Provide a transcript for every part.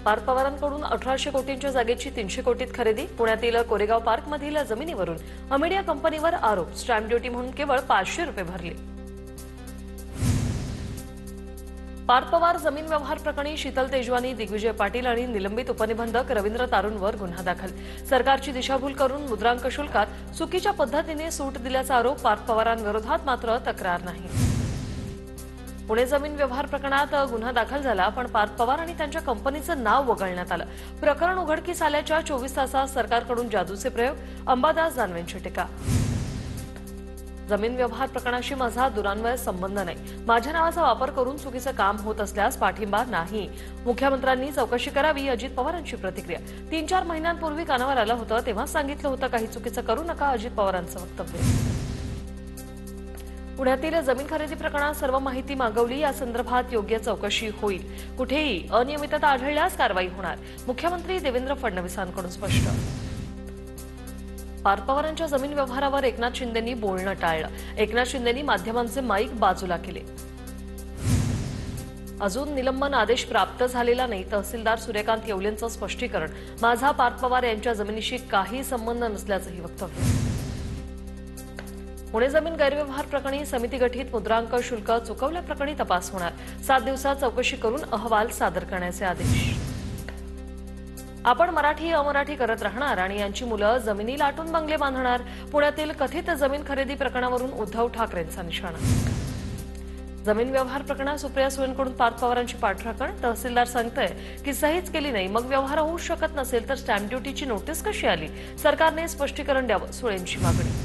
पार्थ पवारांकडून 1800 कोटींच्या जागेची 300 कोटीत खरेदी. पुण्यातील कोरेगाव पार्कमधील जमिनीवरून अमेडिया कंपनीवर आरोप. स्टॅम्प ड्युटी म्हणून केवळ 500 रुपये भरले. पार्थ पवार जमीन व्यवहार प्रकरणी शीतल तेजवानी, दिग्विजय पाटील आणि निलंबित उपनिबंधक रवींद्र तारूंवर गुन्हा दाखल. सरकारची दिशाभूल करून मुद्रांक शुल्कात चुकीच्या पद्धतीने सूट दिल्याचा आरोप. पार्थ पवारांविरोधात मात्र तक्रार नाही. पुणे जमीन व्यवहार प्रकरणात गुन्हा दाखल झाला, पण पार्थ पवार आणि त्यांच्या कंपनीचं नाव वगळण्यात आलं. प्रकरण उघडकीस आल्याच्या 24 तासात सरकारकडून जादूचे प्रयोग. अंबादास दानवेंची टीका. जमीन व्यवहार प्रकरणाशी माझा दुरान्वय संबंध नाही. माझ्या नावाचा वापर करून चुकीचं काम होत असल्यास पाठिंबा नाही. मुख्यमंत्र्यांनी चौकशी करावी. अजित पवारांची प्रतिक्रिया. 3-4 महिन्यांपूर्वी कानावर आलं होतं तेव्हा सांगितलं होतं काही चुकीचं करू नका. अजित पवारांचं वक्तव्य. पुण्यातील जमीन खरेदी प्रकरणात सर्व माहिती मागवली. या संदर्भात योग्य चौकशी होईल. कुठेही अनियमितता आढळल्यास कारवाई होणार. मुख्यमंत्री देवेंद्र फडणवीसांकडून स्पष्ट. पार्थ पवारांच्या जमीन व्यवहारावर एकनाथ शिंदेंनी बोलणं टाळलं. एकनाथ शिंदेंनी माध्यमांचे माईक बाजूला केले. अजून निलंबन आदेश प्राप्त झालेला नाही. तहसीलदार सूर्यकांत येवलेंचं स्पष्टीकरण. माझा पार्थ पवार यांच्या जमिनीशी काही संबंध नसल्याचंही वक्तव्य. पुणे जमीन गैरव्यवहार प्रकरणी समिती गठीत. मुद्रांक शुल्क चुकवल्याप्रकरणी तपास होणार. 7 दिवसात चौकशी करून अहवाल सादर करण्याचे आदेश. आपण मराठी अमराठी करत राहणार आणि यांची मुलं जमिनी लाटून बंगले बांधणार. पुण्यातील कथित जमीन खरेदी प्रकरणावरून उद्धव ठाकरेंचा निशाणा. जमीन व्यवहार प्रकरणात सुप्रिया सुळेंकडून पार्थ पवारांची पाठराखण. तहसीलदार सांगतंय की सहीच केली नाही, मग व्यवहार होऊ शकत नसेल तर स्टॅम्प ड्युटीची नोटीस कशी आली? सरकारने स्पष्टीकरण द्यावं. सुळेंची मागणी.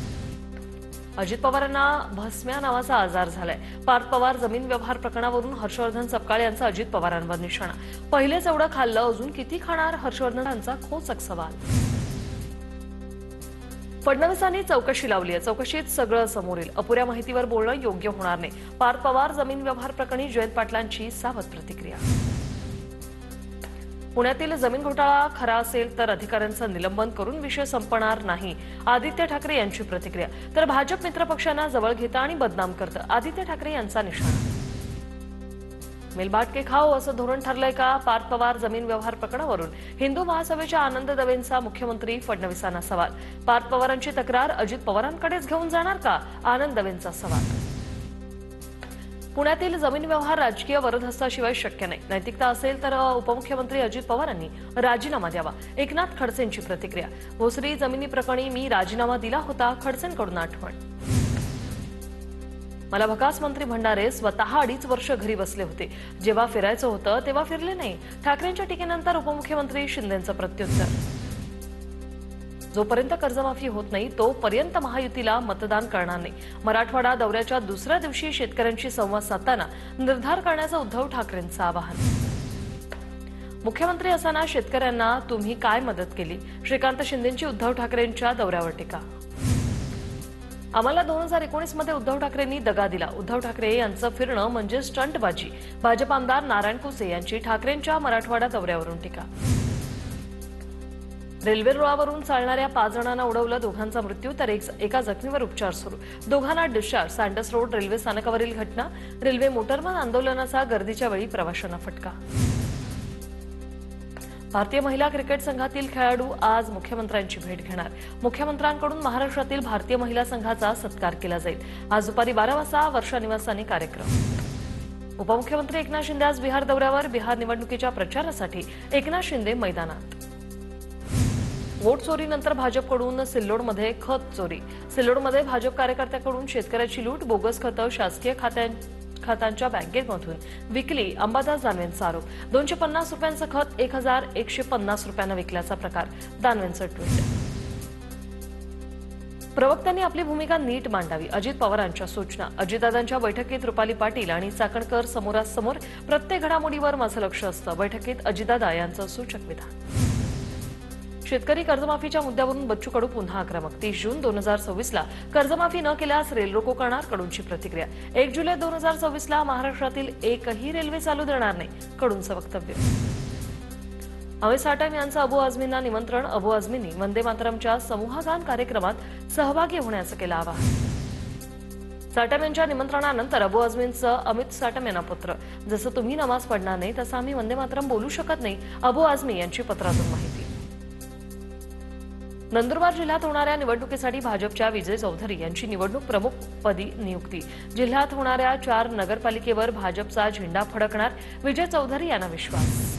अजित पवारांना भस्म्या नावाचा आजार झालाय. पार्थ पवार जमीन व्यवहार प्रकरणावरून हर्षवर्धन सपकाळ यांचा अजित पवारांवर निशाणा. पहिलेच एवढं खाल्लं, अजून किती खाणार? हर्षवर्धनांचा खोचक सवाल. फडणवीसांनी चौकशी लावली आहे. चौकशीत सगळं समोर येईल. अपुऱ्या माहितीवर बोलणं योग्य होणार नाही. पार्थ पवार जमीन व्यवहार प्रकरणी जयंत पाटलांची सावध प्रतिक्रिया. पुण्यातील जमीन घोटाळा खरा असेल तर अधिकाऱ्यांचं निलंबन करून विषय संपणार नाही. आदित्य ठाकरे यांची प्रतिक्रिया. तर भाजप मित्रपक्षांना जवळ घेतं आणि बदनाम करतं. आदित्य ठाकरे यांचा निशाणा. मिलबाटके खाओ असं धोरण ठरलंय का? पार्थ पवार जमीन व्यवहार प्रकरणावरून हिंदू महासभेच्या आनंद दवेंचा मुख्यमंत्री फडणवीसांना सवाल. पार्थ पवारांची तक्रार अजित पवारांकडेच घेऊन जाणार का? आनंद दवेंचा सवाल. पुण्यातील जमीन व्यवहार राजकीय वरदहस्ताशिवाय शक्य नाही. नैतिकता असेल तर उपमुख्यमंत्री अजित पवारांनी राजीनामा द्यावा. एकनाथ खडसेंची प्रतिक्रिया. भोसरी जमिनी प्रकरणी मी राजीनामा दिला होता. खडसेंकडून आठवण. मला भकास मंत्री भंडारे स्वतः 2.5 वर्ष घरी बसले होते. जेव्हा फिरायचं होतं तेव्हा फिरले नाही. ठाकरेंच्या टीकेनंतर उपमुख्यमंत्री शिंदेंचं प्रत्युत्तर. जोपर्यंत कर्जमाफी होत नाही तोपर्यंत महायुतीला मतदान करणार नाही. मराठवाडा दौऱ्याच्या दुसऱ्या दिवशी शेतकऱ्यांशी संवाद साधताना निर्धार करण्याचं उद्धव ठाकरेंचं आवाहन. मुख्यमंत्री असताना शेतकऱ्यांना तुम्ही काय मदत केली? श्रीकांत शिंदेंची उद्धव ठाकरेंच्या दौऱ्यावर टीका. आम्हाला 2019 मध्ये उद्धव ठाकरेंनी दगा दिला. उद्धव ठाकरे यांचं फिरणं म्हणजे स्टंटबाजी. भाजप आमदार नारायण कुसे यांची ठाकरेंच्या मराठवाडा दौऱ्यावरून टीका. रेल्वे रुळावरून चालणाऱ्या 5 जणांना उडवलं. दोघांचा मृत्यू तर एका जखमीवर उपचार सुरू. दोघांना डिस्चार्ज. सँडस रोड रेल्वे स्थानकावरील घटना. रेल्वे मोटरमन आंदोलनाचा गर्दीच्या वेळी प्रवाशांना फटका. भारतीय महिला क्रिकेट संघातील खेळाडू आज मुख्यमंत्र्यांची भेट घेणार. मुख्यमंत्र्यांकडून महाराष्ट्रातील भारतीय महिला संघाचा सत्कार केला जाईल. आज दुपारी 12 वाजता वर्षा निवासाने कार्यक्रम. उपमुख्यमंत्री एकनाथ शिंदे आज बिहार दौऱ्यावर. बिहार निवडणुकीच्या प्रचारासाठी एकनाथ शिंदे मैदानात. वोट चोरीनंतर भाजपकडून सिल्लोडमध्ये खत चोरी. सिल्लोडमध्ये भाजप कार्यकर्त्याकडून शेतकऱ्याची लूट. बोगस खतं शासकीय खात्यांच्या बँकेमधून विकली. अंबादास दानवेंचा आरोप. 250 रुपयांचं खत 1150 रुपयांना विकल्याचा प्रकार. दानवेंचं ट्विट. प्रवक्त्यांनी आपली भूमिका नीट मांडावी. अजित पवारांच्या सूचना. अजितदादांच्या बैठकीत रुपाली पाटील आणि चाकणकर समोरासमोर. प्रत्येक घडामोडीवर माझं लक्ष असतं. बैठकीत अजितदादा यांचं सूचक विधान. शेतकरी कर्जमाफीच्या मुद्द्यावरून बच्चू कडू पुन्हा आक्रमक. 30 जून 2026ला कर्जमाफी न केल्यास रेल रोको करणार. कडूंची प्रतिक्रिया. 1 जुलै 2026ला महाराष्ट्रातील एकही रेल्वे चालू देणार नाही. कडूंचं वक्तव्य. अमित साटम यांचं अबू आझमींना निमंत्रण. अबू आझमींनी वंदे मातरमच्या समूहगान कार्यक्रमात सहभागी होण्याचं केलं आवाहन. साटम यांच्या निमंत्रणानंतर अबू आझमींचं अमित साटम यांना पत्र. जसं तुम्ही नमाज पडणार नाही तसं आम्ही वंदे मातरम बोलू शकत नाही, अबू आझमी यांची पत्रातून माहिती. नंदुरबार जिल्ह्यात होणाऱ्या निवडणुकीसाठी भाजपच्या विजय चौधरी यांची निवडणूक प्रमुखपदी नियुक्ती. जिल्ह्यात होणाऱ्या 4 नगरपालिकेवर भाजपचा झेंडा फडकणार, विजय चौधरी यांना विश्वास.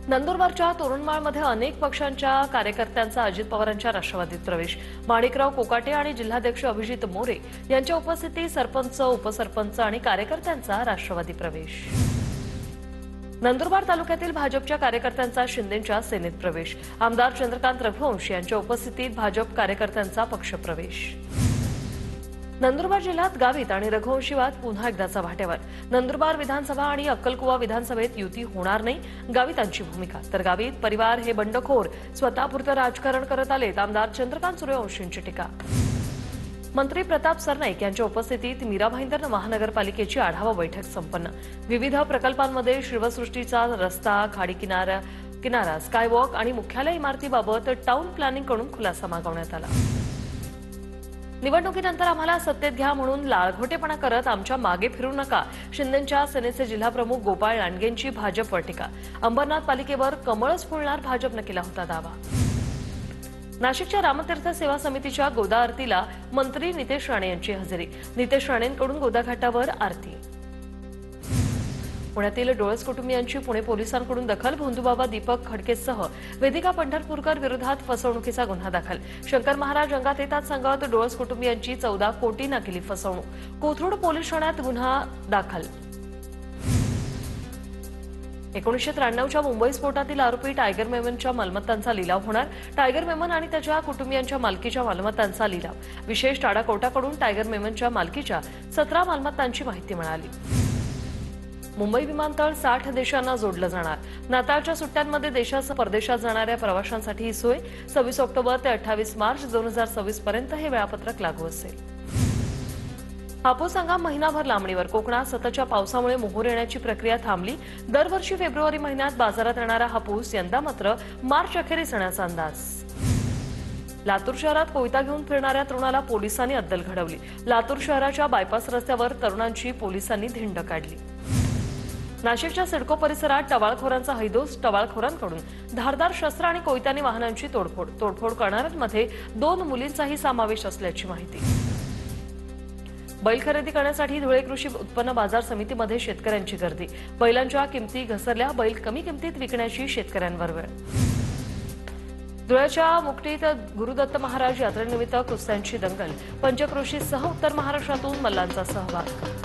नंदुरबारच्या तोरणमाळमध्ये अनेक पक्षांच्या कार्यकर्त्यांचा अजित पवारांच्या राष्ट्रवादीत प्रवेश. माणिकराव कोकाटे आणि जिल्हाध्यक्ष अभिजित मोरे यांच्या उपस्थितीत सरपंच, उपसरपंच आणि कार्यकर्त्यांचा राष्ट्रवादी प्रवेश. नंदुरबार तालुक्यातील भाजपच्या कार्यकर्त्यांचा शिंदेंच्या सेनेत प्रवेश. आमदार चंद्रकांत रघुवंशी यांच्या उपस्थितीत भाजप कार्यकर्त्यांचा पक्षप्रवेश. नंदुरबार जिल्ह्यात गावित आणि रघुवंशी वाद पुन्हा एकदाचा भाट्यावर. नंदुरबार विधानसभा आणि अक्कलकुवा विधानसभेत युती होणार नाही, गावितांची भूमिका. तर गावित परिवार हे बंडखोर, स्वतःपुरतं राजकारण करत आलेत, आमदार चंद्रकांत सूर्यवंशींची टीका. मंत्री प्रताप सरनाईक यांच्या उपस्थितीत मीरा भाईंदर महानगरपालिकेची आढावा बैठक संपन्न. विविध प्रकल्पांमध्ये शिवसृष्टीचा रस्ता, खाडी किनारा, स्कायवॉक आणि मुख्यालय इमारतीबाबत टाउन प्लॅनिंगकडून खुलासा मागवण्यात आला. निवडणुकीनंतर आम्हाला सत्तेत घ्या म्हणून लाळघोटेपणा करत आमच्या मागे फिरू नका, शिंदेंच्या सेनेचे जिल्हाप्रमुख गोपाळ लांडगेंची भाजपवर टीका. अंबरनाथ पालिकेवर कमळच फुलणार, भाजपनं केला होता दावा. नाशिकच्या रामतीर्थ सेवा समितीच्या गोदा आरतीला मंत्री नितेश राणे यांची हजेरी. नितेश राणेंकडून गोदा घाटावर आरती. पुण्यातील डोळस कुटुंबियांची पुणे पोलिसांकडून दखल. भोंदूबाबा दीपक खडकेसह वेदिका पंढरपूरकर विरोधात फसवणुकीचा गुन्हा दाखल. शंकर महाराज अंगात येतात सांगत डोळस कुटुंबियांची 14 कोटींना केली फसवणूक. कोथरूड पोलीस ठाण्यात गुन्हा दाखल. 1993च्या मुंबई स्फोटातील आरोपी टायगर मेमनच्या मालमत्तांचा लिलाव होणार. टायगर मेमन आणि त्याच्या कुटुंबियांच्या मालकीच्या मालमत्तांचा लिलाव. विशेष टाडा कोर्टाकडून टायगर मेमनच्या मालकीच्या 17 मालमत्तांची माहिती मिळाली. मुंबई विमानतळ 60 देशांना जोडलं जाणार. नाताळच्या सुट्ट्यांमध्ये देशासह परदेशात जाणाऱ्या प्रवाशांसाठी ही सोय. 26 ऑक्टोबर ते 28 मार्च 2026 पर्यंत हे वेळापत्रक लागू असेल. हापूस हंगाम महिनाभर लांबणीवर. कोकणात सततच्या पावसामुळे मोहोर येण्याची प्रक्रिया थांबली. दरवर्षी फेब्रुवारी महिन्यात बाजारात येणारा हापूस यंदा मात्र मार्च अखेरीस येण्याचा अंदाज. लातूर शहरात कोयता घेऊन फिरणाऱ्या तरुणाला पोलिसांनी अद्दल घडवली. लातूर शहराच्या बायपास रस्त्यावर तरुणांची पोलिसांनी धिंड काढली. नाशिकच्या सिडको परिसरात टवाळखोरांचा हैदोस. टवाळखोरांकडून धारदार शस्त्र आणि कोयत्याने वाहनांची तोडफोड. तोडफोड करणाऱ्यांमध्ये 2 मुलींचाही समावेश असल्याची माहिती. बैल खरेदी करण्यासाठी धुळे कृषी उत्पन्न बाजार समितीमध्ये शेतकऱ्यांची गर्दी. बैलांच्या किमती घसरल्या. बैल कमी किमतीत विकण्याची शेतकऱ्यांवर वेळ. धुळ्याच्या मुकटीत गुरुदत्त महाराज यात्रेनिमित्त कुस्त्यांची दंगल. पंचक्रोशीसह उत्तर महाराष्ट्रातून मल्लांचा सहभाग.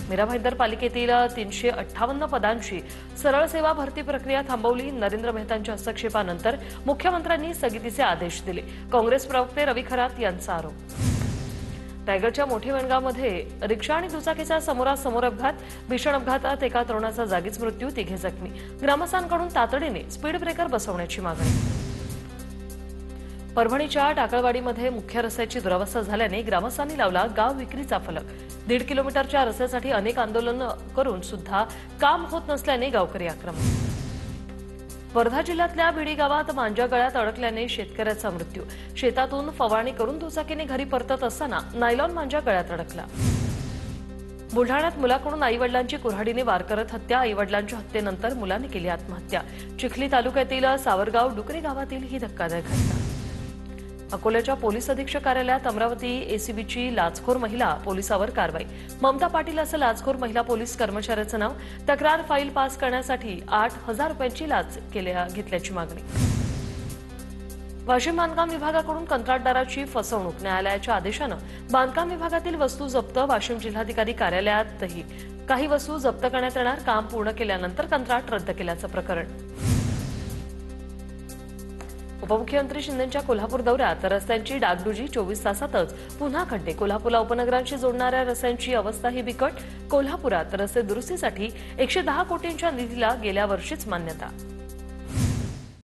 मीरा भाईंदर पालिकेतील 358 पदांची सरळ सेवा भरती प्रक्रिया थांबवली. नरेंद्र मेहतांच्या हस्तक्षेपानंतर मुख्यमंत्र्यांनी स्थगितीचे आदेश दिले. काँग्रेस प्रवक्ते रवी खरात यांचा आरोप. रायगडच्या मोठे वणगावमध्ये रिक्षा आणि दुचाकीचा समोरासमोर अपघात. भीषण अपघातात एका तरुणाचा जागीच मृत्यू, 3 जखमी. ग्रामस्थांकडून तातडीने स्पीड ब्रेकर बसवण्याची मागणी. परभणीच्या टाकळवाडीमध्ये मुख्य रस्त्याची दुरावस्था झाल्याने ग्रामस्थांनी लावला गाव विक्रीचा फलक. 1.5 किलोमीटरच्या रस्त्यासाठी अनेक आंदोलनं करून सुद्धा काम होत नसल्याने गावकरी आक्रमक. वर्धा जिल्ह्यातल्या बिडी गावात मांजा गळ्यात अडकल्याने शेतकऱ्याचा मृत्यू. शेतातून फवारणी करून दुचाकीने घरी परतत असताना नायलॉन मांजा गळ्यात अडकला. बुलढाण्यात मुलाकडून आईवडिलांची कुऱ्हाडीने वार करत हत्या. आईवडिलांच्या हत्येनंतर मुलाने केली आत्महत्या. चिखली तालुक्यातील सावरगाव डुकरे गावातील ही धक्कादायक घटना. अकोल्याच्या पोलीस अधीक्षक कार्यालयात अमरावती एसीबीची लाचखोर महिला पोलिसावर कारवाई. ममता पाटील असं लाचखोर महिला पोलीस कर्मचाऱ्याचं नाव. तक्रार फाईल पास करण्यासाठी 8,000 रुपयांची लाच घेतल्याची मागणी. वाशिम बांधकाम विभागाकडून कंत्राटदाराची फसवणूक. न्यायालयाच्या आदेशानं बांधकाम विभागातील वस्तू जप्त. वाशिम जिल्हाधिकारी कार्यालयातही काही वस्तू जप्त करण्यात येणार. काम पूर्ण केल्यानंतर कंत्राट रद्द केल्याचं प्रकरण. उपमुख्यमंत्री शिंदेंच्या कोल्हापूर दौऱ्यात रस्त्यांची डागडुजी. 24 तासातच पुन्हा खड्डे. कोल्हापूरला उपनगरांशी जोडणाऱ्या रस्त्यांची अवस्थाही बिकट. कोल्हापुरात रस्ते दुरुस्तीसाठी 110 कोटींच्या निधीला गेल्या वर्षीच मान्यता.